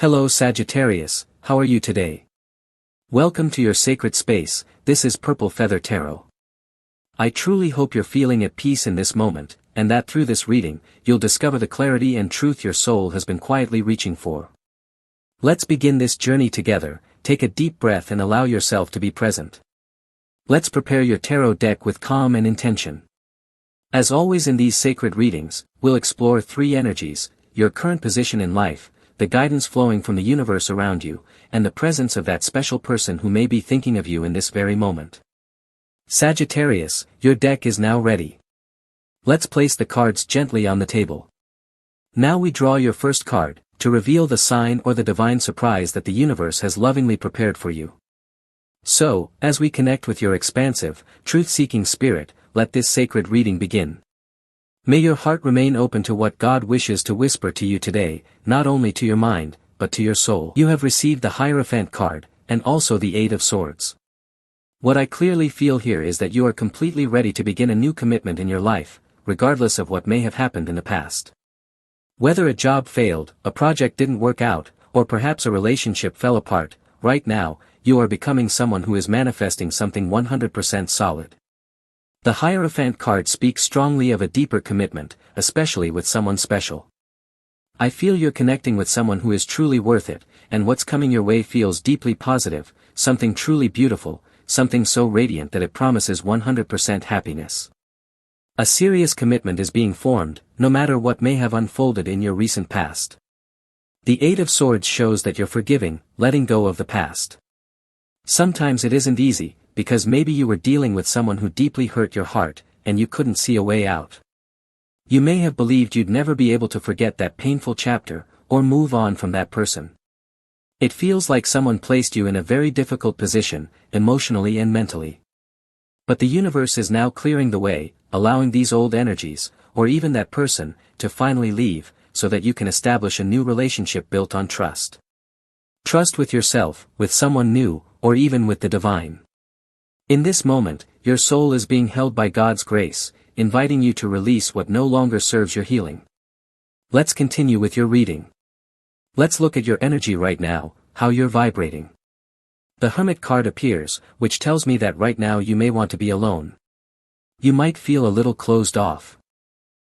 Hello Sagittarius, how are you today? Welcome to your sacred space. This is Purple Feather Tarot. I truly hope you're feeling at peace in this moment, and that through this reading, you'll discover the clarity and truth your soul has been quietly reaching for. Let's begin this journey together. Take a deep breath and allow yourself to be present. Let's prepare your tarot deck with calm and intention. As always in these sacred readings, we'll explore three energies: your current position in life, the guidance flowing from the universe around you, and the presence of that special person who may be thinking of you in this very moment. Sagittarius, your deck is now ready. Let's place the cards gently on the table. Now we draw your first card, to reveal the sign or the divine surprise that the universe has lovingly prepared for you. So, as we connect with your expansive, truth-seeking spirit, let this sacred reading begin. May your heart remain open to what God wishes to whisper to you today, not only to your mind, but to your soul. You have received the Hierophant card, and also the Eight of Swords. What I clearly feel here is that you are completely ready to begin a new commitment in your life, regardless of what may have happened in the past. Whether a job failed, a project didn't work out, or perhaps a relationship fell apart, right now, you are becoming someone who is manifesting something 100% solid. The Hierophant card speaks strongly of a deeper commitment, especially with someone special. I feel you're connecting with someone who is truly worth it, and what's coming your way feels deeply positive, something truly beautiful, something so radiant that it promises 100% happiness. A serious commitment is being formed, no matter what may have unfolded in your recent past. The Eight of Swords shows that you're forgiving, letting go of the past. Sometimes it isn't easy, because maybe you were dealing with someone who deeply hurt your heart, and you couldn't see a way out. You may have believed you'd never be able to forget that painful chapter, or move on from that person. It feels like someone placed you in a very difficult position, emotionally and mentally. But the universe is now clearing the way, allowing these old energies, or even that person, to finally leave, so that you can establish a new relationship built on trust. Trust with yourself, with someone new, or even with the divine. In this moment, your soul is being held by God's grace, inviting you to release what no longer serves your healing. Let's continue with your reading. Let's look at your energy right now, how you're vibrating. The Hermit card appears, which tells me that right now you may want to be alone. You might feel a little closed off.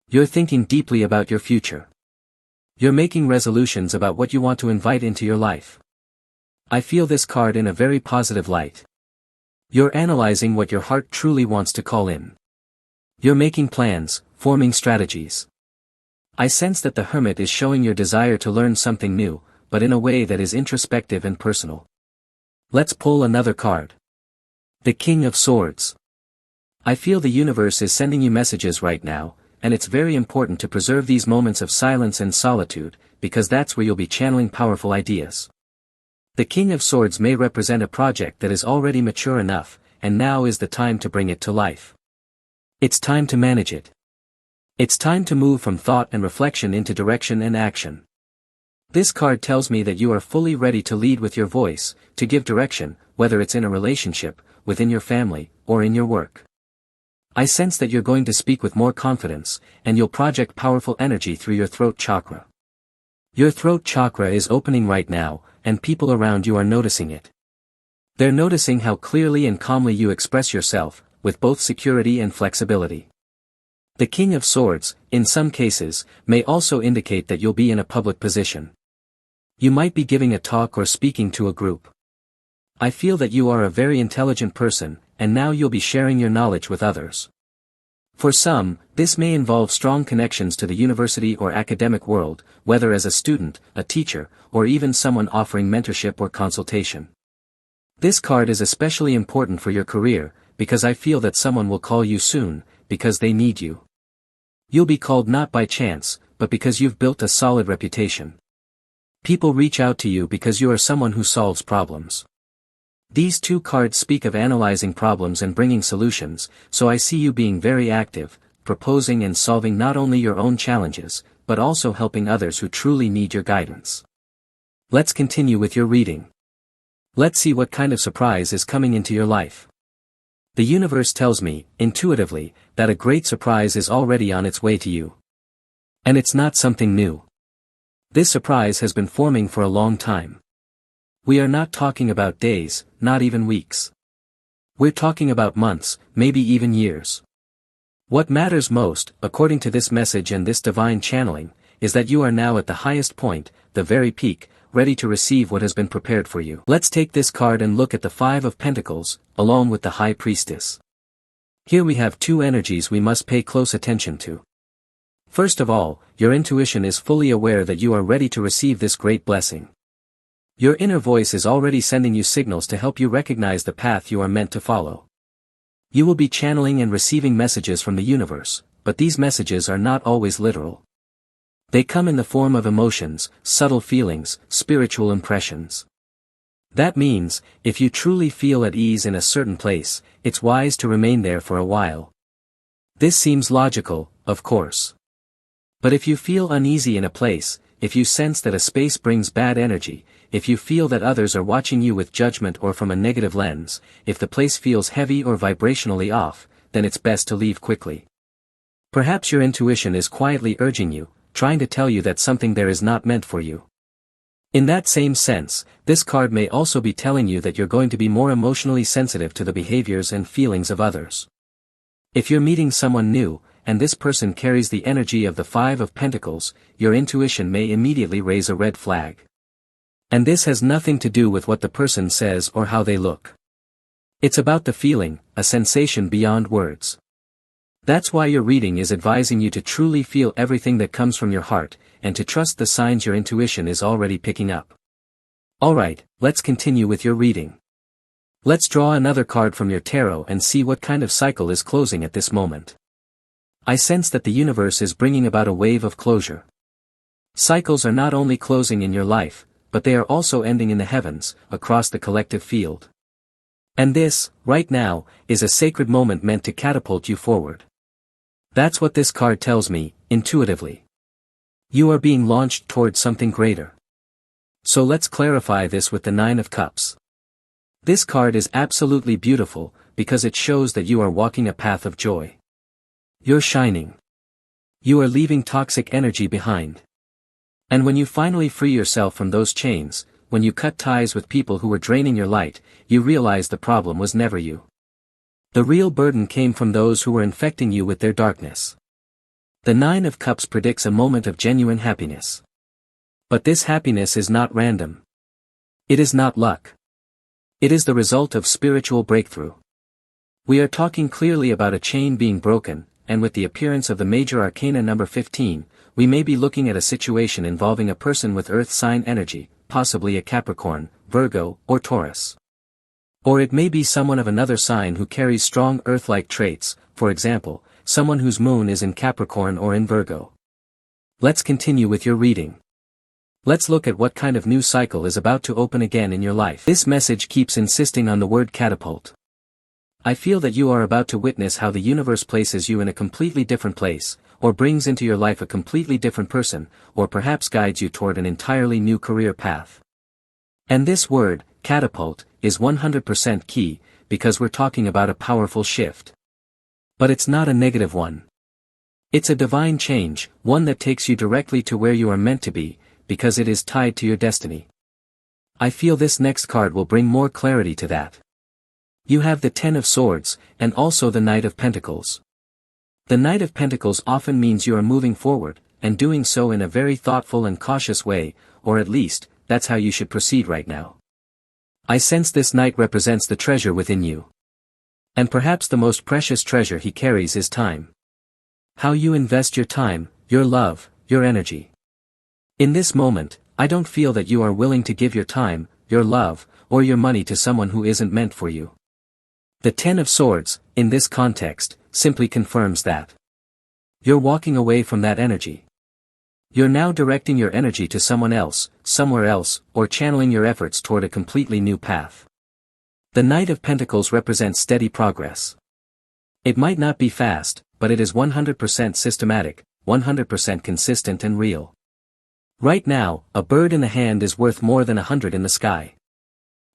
You're thinking deeply about your future. You're making resolutions about what you want to invite into your life. I feel this card in a very positive light. You're analyzing what your heart truly wants to call in. You're making plans, forming strategies. I sense that the Hermit is showing your desire to learn something new, but in a way that is introspective and personal. Let's pull another card. The King of Swords. I feel the universe is sending you messages right now, and it's very important to preserve these moments of silence and solitude, because that's where you'll be channeling powerful ideas. The King of Swords may represent a project that is already mature enough, and now is the time to bring it to life. It's time to manage it. It's time to move from thought and reflection into direction and action. This card tells me that you are fully ready to lead with your voice, to give direction, whether it's in a relationship, within your family, or in your work. I sense that you're going to speak with more confidence, and you'll project powerful energy through your throat chakra. Your throat chakra is opening right now, and people around you are noticing it. They're noticing how clearly and calmly you express yourself, with both security and flexibility. The King of Swords, in some cases, may also indicate that you'll be in a public position. You might be giving a talk or speaking to a group. I feel that you are a very intelligent person, and now you'll be sharing your knowledge with others. For some, this may involve strong connections to the university or academic world, whether as a student, a teacher, or even someone offering mentorship or consultation. This card is especially important for your career, because I feel that someone will call you soon, because they need you. You'll be called not by chance, but because you've built a solid reputation. People reach out to you because you are someone who solves problems. These two cards speak of analyzing problems and bringing solutions, so I see you being very active, proposing and solving not only your own challenges, but also helping others who truly need your guidance. Let's continue with your reading. Let's see what kind of surprise is coming into your life. The universe tells me, intuitively, that a great surprise is already on its way to you. And it's not something new. This surprise has been forming for a long time. We are not talking about days, not even weeks. We're talking about months, maybe even years. What matters most, according to this message and this divine channeling, is that you are now at the highest point, the very peak, ready to receive what has been prepared for you. Let's take this card and look at the Five of Pentacles, along with the High Priestess. Here we have two energies we must pay close attention to. First of all, your intuition is fully aware that you are ready to receive this great blessing. Your inner voice is already sending you signals to help you recognize the path you are meant to follow. You will be channeling and receiving messages from the universe, but these messages are not always literal. They come in the form of emotions, subtle feelings, spiritual impressions. That means, if you truly feel at ease in a certain place, it's wise to remain there for a while. This seems logical, of course. But if you feel uneasy in a place, if you sense that a space brings bad energy, if you feel that others are watching you with judgment or from a negative lens, if the place feels heavy or vibrationally off, then it's best to leave quickly. Perhaps your intuition is quietly urging you, trying to tell you that something there is not meant for you. In that same sense, this card may also be telling you that you're going to be more emotionally sensitive to the behaviors and feelings of others. If you're meeting someone new, and this person carries the energy of the Five of Pentacles, your intuition may immediately raise a red flag. And this has nothing to do with what the person says or how they look. It's about the feeling, a sensation beyond words. That's why your reading is advising you to truly feel everything that comes from your heart, and to trust the signs your intuition is already picking up. Alright, let's continue with your reading. Let's draw another card from your tarot and see what kind of cycle is closing at this moment. I sense that the universe is bringing about a wave of closure. Cycles are not only closing in your life, but they are also ending in the heavens, across the collective field. And this, right now, is a sacred moment meant to catapult you forward. That's what this card tells me, intuitively. You are being launched towards something greater. So let's clarify this with the Nine of Cups. This card is absolutely beautiful, because it shows that you are walking a path of joy. You're shining. You are leaving toxic energy behind. And when you finally free yourself from those chains, when you cut ties with people who were draining your light, you realize the problem was never you. The real burden came from those who were infecting you with their darkness. The Nine of Cups predicts a moment of genuine happiness. But this happiness is not random. It is not luck. It is the result of spiritual breakthrough. We are talking clearly about a chain being broken, and with the appearance of the major arcana number 15, we may be looking at a situation involving a person with earth sign energy, possibly a Capricorn, Virgo, or Taurus. Or it may be someone of another sign who carries strong earth-like traits, for example, someone whose moon is in Capricorn or in Virgo. Let's continue with your reading. Let's look at what kind of new cycle is about to open again in your life. This message keeps insisting on the word catapult. I feel that you are about to witness how the universe places you in a completely different place, or brings into your life a completely different person, or perhaps guides you toward an entirely new career path. And this word, catapult, is 100% key, because we're talking about a powerful shift. But it's not a negative one. It's a divine change, one that takes you directly to where you are meant to be, because it is tied to your destiny. I feel this next card will bring more clarity to that. You have the Ten of Swords, and also the Knight of Pentacles. The Knight of Pentacles often means you are moving forward, and doing so in a very thoughtful and cautious way, or at least, that's how you should proceed right now. I sense this Knight represents the treasure within you. And perhaps the most precious treasure he carries is time. How you invest your time, your love, your energy. In this moment, I don't feel that you are willing to give your time, your love, or your money to someone who isn't meant for you. The Ten of Swords, in this context, simply confirms that. You're walking away from that energy. You're now directing your energy to someone else, somewhere else, or channeling your efforts toward a completely new path. The Knight of Pentacles represents steady progress. It might not be fast, but it is 100% systematic, 100% consistent and real. Right now, a bird in the hand is worth more than 100 in the sky.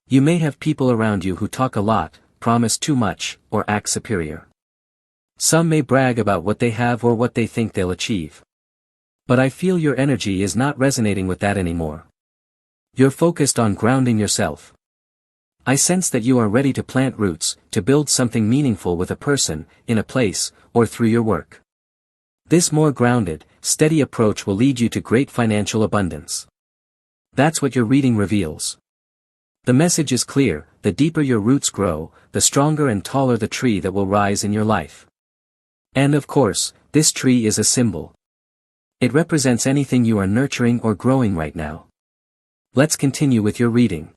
You may have people around you who talk a lot, promise too much, or act superior. Some may brag about what they have or what they think they'll achieve. But I feel your energy is not resonating with that anymore. You're focused on grounding yourself. I sense that you are ready to plant roots, to build something meaningful with a person, in a place, or through your work. This more grounded, steady approach will lead you to great financial abundance. That's what your reading reveals. The message is clear: the deeper your roots grow, the stronger and taller the tree that will rise in your life. And of course, this tree is a symbol. It represents anything you are nurturing or growing right now. Let's continue with your reading.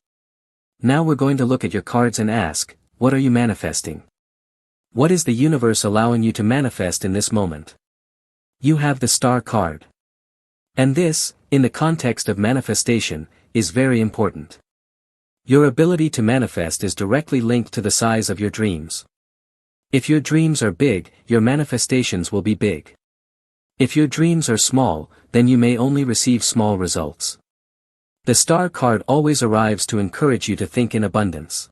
Now we're going to look at your cards and ask, what are you manifesting? What is the universe allowing you to manifest in this moment? You have the Star card. And this, in the context of manifestation, is very important. Your ability to manifest is directly linked to the size of your dreams. If your dreams are big, your manifestations will be big. If your dreams are small, then you may only receive small results. The Star card always arrives to encourage you to think in abundance.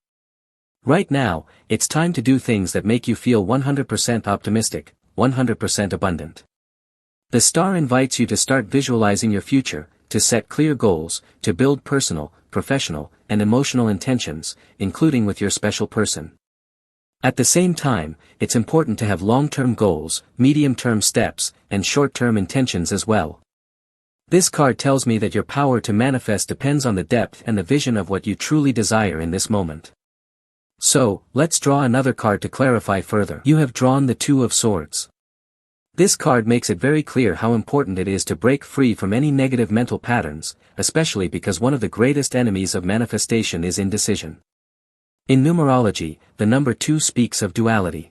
Right now, it's time to do things that make you feel 100% optimistic, 100% abundant. The Star invites you to start visualizing your future, to set clear goals, to build personal, professional, and emotional intentions, including with your special person. At the same time, it's important to have long-term goals, medium-term steps, and short-term intentions as well. This card tells me that your power to manifest depends on the depth and the vision of what you truly desire in this moment. So, let's draw another card to clarify further. You have drawn the Two of Swords. This card makes it very clear how important it is to break free from any negative mental patterns, especially because one of the greatest enemies of manifestation is indecision. In numerology, the number 2 speaks of duality.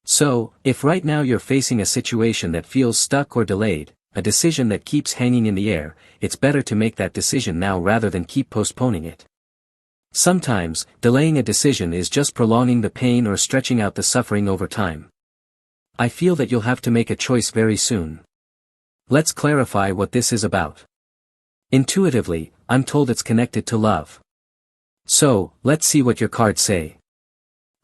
So, if right now you're facing a situation that feels stuck or delayed, a decision that keeps hanging in the air, it's better to make that decision now rather than keep postponing it. Sometimes, delaying a decision is just prolonging the pain or stretching out the suffering over time. I feel that you'll have to make a choice very soon. Let's clarify what this is about. Intuitively, I'm told it's connected to love. So, let's see what your cards say.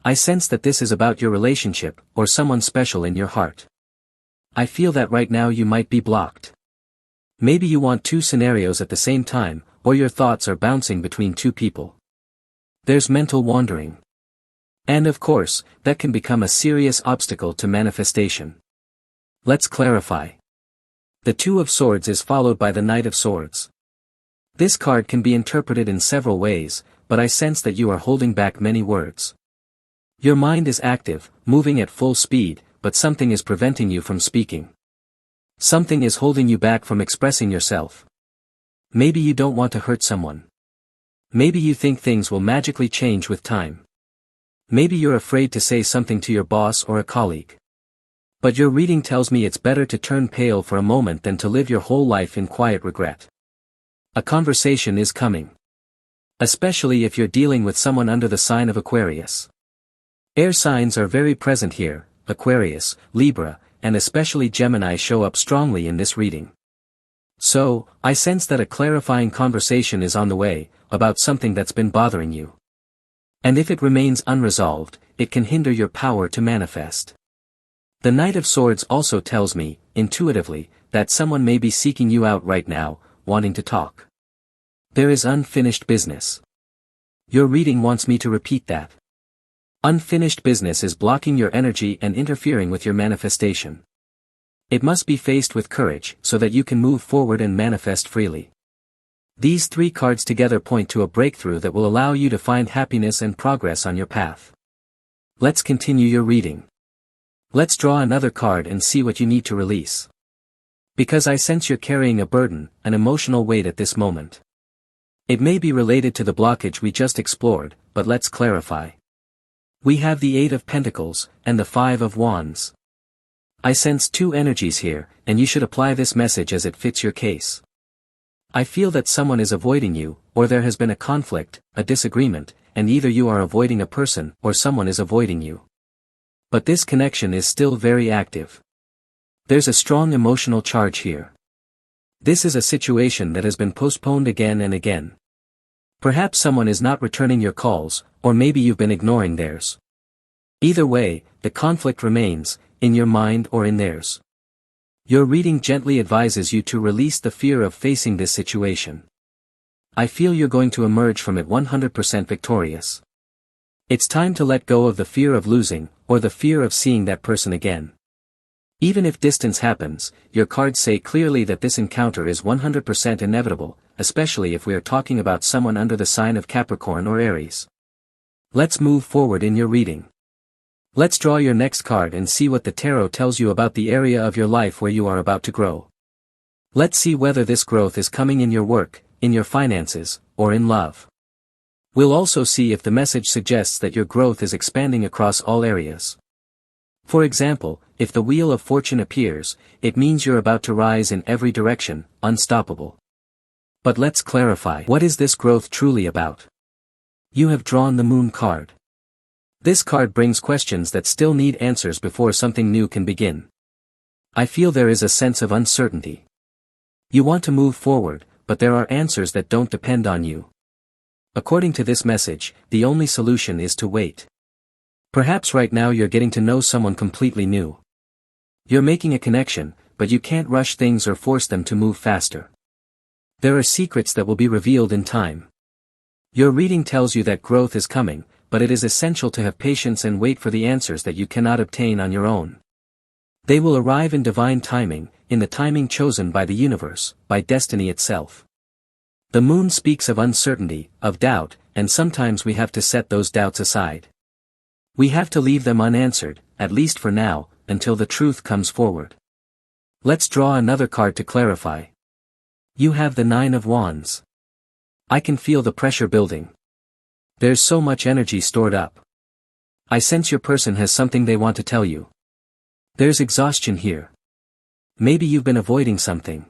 I sense that this is about your relationship, or someone special in your heart. I feel that right now you might be blocked. Maybe you want 2 scenarios at the same time, or your thoughts are bouncing between 2 people. There's mental wandering. And of course, that can become a serious obstacle to manifestation. Let's clarify. The Two of Swords is followed by the Knight of Swords. This card can be interpreted in several ways, but I sense that you are holding back many words. Your mind is active, moving at full speed, but something is preventing you from speaking. Something is holding you back from expressing yourself. Maybe you don't want to hurt someone. Maybe you think things will magically change with time. Maybe you're afraid to say something to your boss or a colleague. But your reading tells me it's better to turn pale for a moment than to live your whole life in quiet regret. A conversation is coming. Especially if you're dealing with someone under the sign of Aquarius. Air signs are very present here. Aquarius, Libra, and especially Gemini show up strongly in this reading. So, I sense that a clarifying conversation is on the way, about something that's been bothering you. And if it remains unresolved, it can hinder your power to manifest. The Knight of Swords also tells me, intuitively, that someone may be seeking you out right now, wanting to talk. There is unfinished business. Your reading wants me to repeat that. Unfinished business is blocking your energy and interfering with your manifestation. It must be faced with courage so that you can move forward and manifest freely. These 3 cards together point to a breakthrough that will allow you to find happiness and progress on your path. Let's continue your reading. Let's draw another card and see what you need to release. Because I sense you're carrying a burden, an emotional weight at this moment. It may be related to the blockage we just explored, but let's clarify. We have the 8 of Pentacles, and the 5 of Wands. I sense 2 energies here, and you should apply this message as it fits your case. I feel that someone is avoiding you, or there has been a conflict, a disagreement, and either you are avoiding a person or someone is avoiding you. But this connection is still very active. There's a strong emotional charge here. This is a situation that has been postponed again and again. Perhaps someone is not returning your calls, or maybe you've been ignoring theirs. Either way, the conflict remains, in your mind or in theirs. Your reading gently advises you to release the fear of facing this situation. I feel you're going to emerge from it 100% victorious. It's time to let go of the fear of losing, or the fear of seeing that person again. Even if distance happens, your cards say clearly that this encounter is 100% inevitable, especially if we are talking about someone under the sign of Capricorn or Aries. Let's move forward in your reading. Let's draw your next card and see what the tarot tells you about the area of your life where you are about to grow. Let's see whether this growth is coming in your work, in your finances, or in love. We'll also see if the message suggests that your growth is expanding across all areas. For example, if the Wheel of Fortune appears, it means you're about to rise in every direction, unstoppable. But let's clarify. What is this growth truly about? You have drawn the Moon card. This card brings questions that still need answers before something new can begin. I feel there is a sense of uncertainty. You want to move forward, but there are answers that don't depend on you. According to this message, the only solution is to wait. Perhaps right now you're getting to know someone completely new. You're making a connection, but you can't rush things or force them to move faster. There are secrets that will be revealed in time. Your reading tells you that growth is coming, but it is essential to have patience and wait for the answers that you cannot obtain on your own. They will arrive in divine timing, in the timing chosen by the universe, by destiny itself. The Moon speaks of uncertainty, of doubt, and sometimes we have to set those doubts aside. We have to leave them unanswered, at least for now, until the truth comes forward. Let's draw another card to clarify. You have the Nine of Wands. I can feel the pressure building. There's so much energy stored up. I sense your person has something they want to tell you. There's exhaustion here. Maybe you've been avoiding something.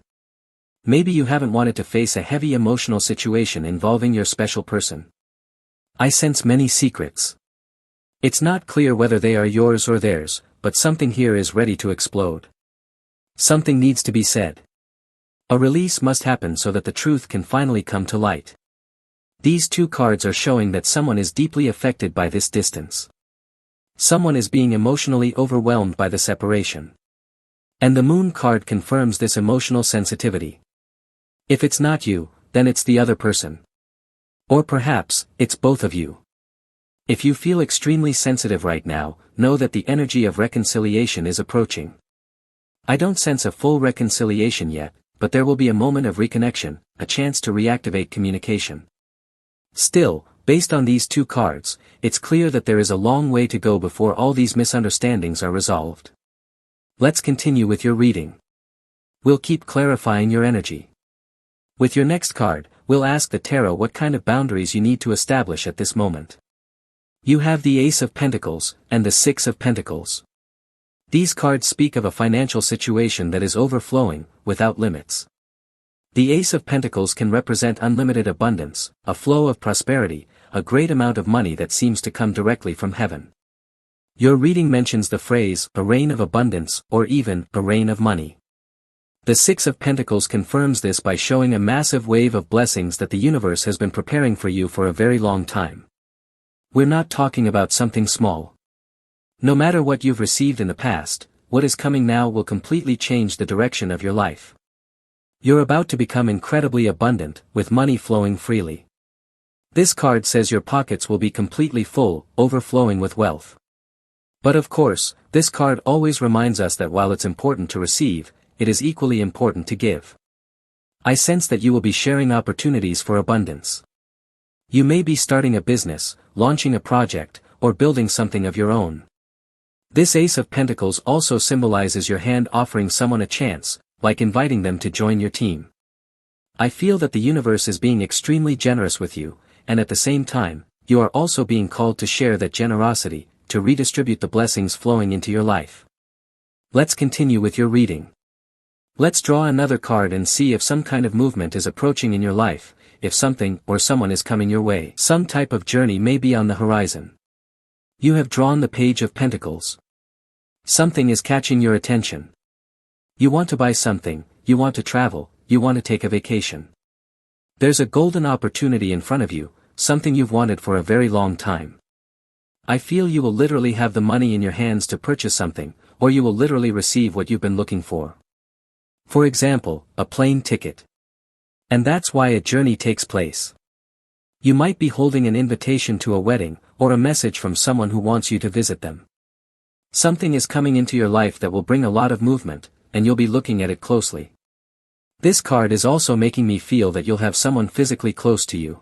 Maybe you haven't wanted to face a heavy emotional situation involving your special person. I sense many secrets. It's not clear whether they are yours or theirs, but something here is ready to explode. Something needs to be said. A release must happen so that the truth can finally come to light. These two cards are showing that someone is deeply affected by this distance. Someone is being emotionally overwhelmed by the separation. And the Moon card confirms this emotional sensitivity. If it's not you, then it's the other person. Or perhaps, it's both of you. If you feel extremely sensitive right now, know that the energy of reconciliation is approaching. I don't sense a full reconciliation yet, but there will be a moment of reconnection, a chance to reactivate communication. Still, based on these two cards, it's clear that there is a long way to go before all these misunderstandings are resolved. Let's continue with your reading. We'll keep clarifying your energy. With your next card, we'll ask the tarot what kind of boundaries you need to establish at this moment. You have the Ace of Pentacles, and the Six of Pentacles. These cards speak of a financial situation that is overflowing, without limits. The Ace of Pentacles can represent unlimited abundance, a flow of prosperity, a great amount of money that seems to come directly from heaven. Your reading mentions the phrase, a rain of abundance, or even, a rain of money. The Six of Pentacles confirms this by showing a massive wave of blessings that the universe has been preparing for you for a very long time. We're not talking about something small. No matter what you've received in the past, what is coming now will completely change the direction of your life. You're about to become incredibly abundant, with money flowing freely. This card says your pockets will be completely full, overflowing with wealth. But of course, this card always reminds us that while it's important to receive, it is equally important to give. I sense that you will be sharing opportunities for abundance. You may be starting a business, launching a project, or building something of your own. This Ace of Pentacles also symbolizes your hand offering someone a chance, like inviting them to join your team. I feel that the universe is being extremely generous with you, and at the same time, you are also being called to share that generosity, to redistribute the blessings flowing into your life. Let's continue with your reading. Let's draw another card and see if some kind of movement is approaching in your life, if something or someone is coming your way. Some type of journey may be on the horizon. You have drawn the Page of Pentacles. Something is catching your attention. You want to buy something, you want to travel, you want to take a vacation. There's a golden opportunity in front of you, something you've wanted for a very long time. I feel you will literally have the money in your hands to purchase something, or you will literally receive what you've been looking for. For example, a plane ticket. And that's why a journey takes place. You might be holding an invitation to a wedding, or a message from someone who wants you to visit them. Something is coming into your life that will bring a lot of movement, and you'll be looking at it closely. This card is also making me feel that you'll have someone physically close to you.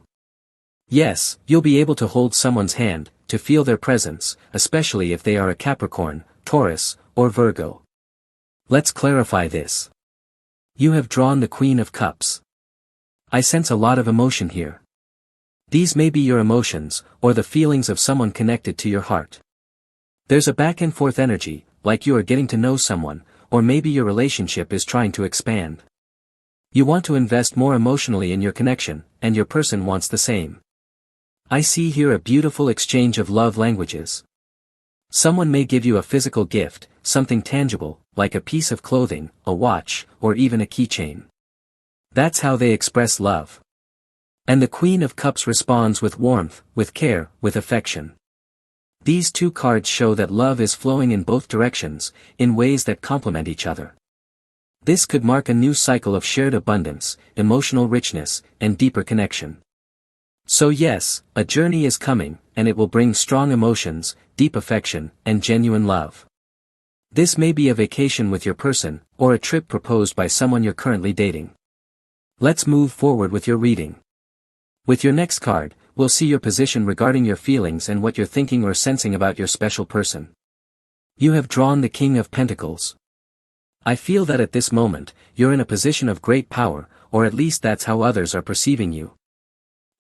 Yes, you'll be able to hold someone's hand, to feel their presence, especially if they are a Capricorn, Taurus, or Virgo. Let's clarify this. You have drawn the Queen of Cups. I sense a lot of emotion here. These may be your emotions, or the feelings of someone connected to your heart. There's a back and forth energy, like you are getting to know someone, or maybe your relationship is trying to expand. You want to invest more emotionally in your connection, and your person wants the same. I see here a beautiful exchange of love languages. Someone may give you a physical gift, something tangible, like a piece of clothing, a watch, or even a keychain. That's how they express love. And the Queen of Cups responds with warmth, with care, with affection. These two cards show that love is flowing in both directions, in ways that complement each other. This could mark a new cycle of shared abundance, emotional richness, and deeper connection. So yes, a journey is coming, and it will bring strong emotions, deep affection, and genuine love. This may be a vacation with your person, or a trip proposed by someone you're currently dating. Let's move forward with your reading. With your next card, we'll see your position regarding your feelings and what you're thinking or sensing about your special person. You have drawn the King of Pentacles. I feel that at this moment, you're in a position of great power, or at least that's how others are perceiving you.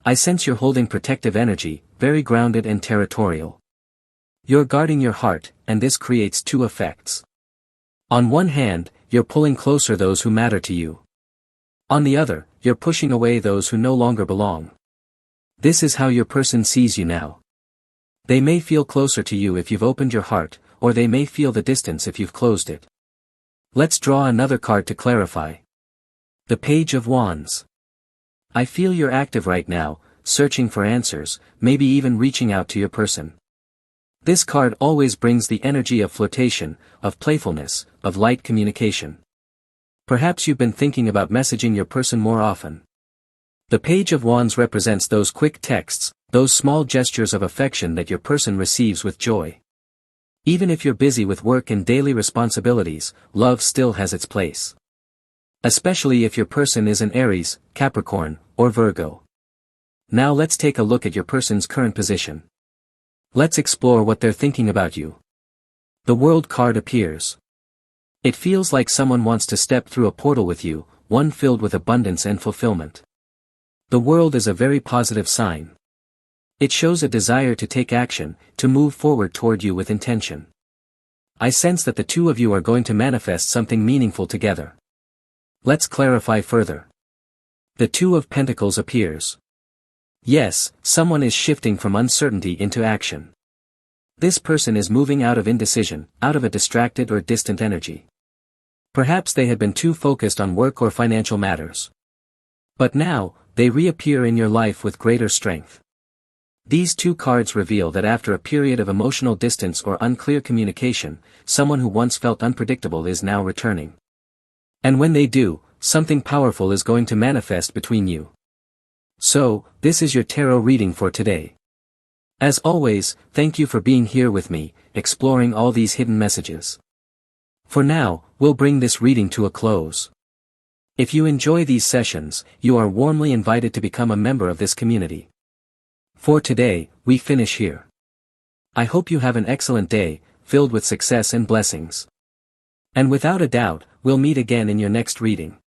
I sense you're holding protective energy, very grounded and territorial. You're guarding your heart, and this creates two effects. On one hand, you're pulling closer those who matter to you. On the other, you're pushing away those who no longer belong. This is how your person sees you now. They may feel closer to you if you've opened your heart, or they may feel the distance if you've closed it. Let's draw another card to clarify. The Page of Wands. I feel you're active right now, searching for answers, maybe even reaching out to your person. This card always brings the energy of flirtation, of playfulness, of light communication. Perhaps you've been thinking about messaging your person more often. The Page of Wands represents those quick texts, those small gestures of affection that your person receives with joy. Even if you're busy with work and daily responsibilities, love still has its place. Especially if your person is an Aries, Capricorn, or Virgo. Now let's take a look at your person's current position. Let's explore what they're thinking about you. The World card appears. It feels like someone wants to step through a portal with you, one filled with abundance and fulfillment. The World is a very positive sign. It shows a desire to take action, to move forward toward you with intention. I sense that the two of you are going to manifest something meaningful together. Let's clarify further. The Two of Pentacles appears. Yes, someone is shifting from uncertainty into action. This person is moving out of indecision, out of a distracted or distant energy. Perhaps they had been too focused on work or financial matters. But now, they reappear in your life with greater strength. These two cards reveal that after a period of emotional distance or unclear communication, someone who once felt unpredictable is now returning. And when they do, something powerful is going to manifest between you. So, this is your tarot reading for today. As always, thank you for being here with me, exploring all these hidden messages. For now, we'll bring this reading to a close. If you enjoy these sessions, you are warmly invited to become a member of this community. For today, we finish here. I hope you have an excellent day, filled with success and blessings. And without a doubt, we'll meet again in your next reading.